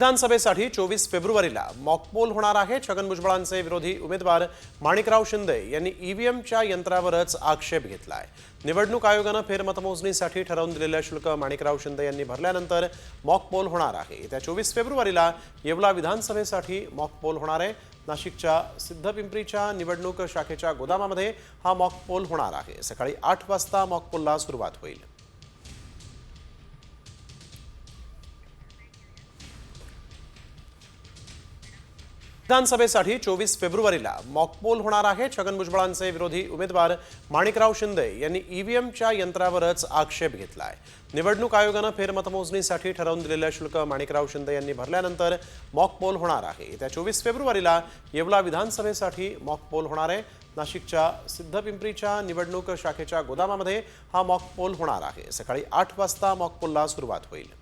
विधानसभेसाठी 24 फेब्रुवारीला मॉकपोल होणार आहे। छगन भुजबळांचे विरोधी उमेदवार माणिकराव शिंदे यांनी ईव्हीएमच्या यंत्रावरच आक्षेप घेतलाय। निवडणूक आयोगाने फेरमतमोजणीसाठी ठरवून दिलेले शुल्क माणिकराव शिंदे यांनी भरल्यानंतर मॉकपोल होणार आहे। त्या 24 फेब्रुवारीला येवला विधानसभेसाठी मॉकपोल होणार आहे। नाशिकच्या सिद्धपिंपरीच्या निवडणूक शाखेच्या गोदामामध्ये हा मॉकपोल होणार आहे। सकाळी 8 वाजता मॉकपोलला सुरुवात होईल। विधानसभेसाठी 24 फेब्रुवारीला मॉकपोल होणार आहे। छगन भुजबळांचे विरोधी उमेदवार माणिकराव शिंदे यांनी ईव्हीएमच्या यंत्रावरच आक्षेप घेतलाय। निवडणूक आयोगाने फेरमतमोजणीसाठी ठरवून दिलेले शुल्क माणिकराव शिंदे यांनी भरल्यानंतर मॉकपोल होणार आहे। त्या 24 फेब्रुवारीला येवला विधानसभेसाठी मॉकपोल होणार आहे। नाशिकच्या सिद्धपिंपरीच्या निवडणूक शाखेच्या गोदामामध्ये हा मॉकपोल होणार आहे। सकाळी 8 वाजता मॉकपोलला सुरुवात होईल।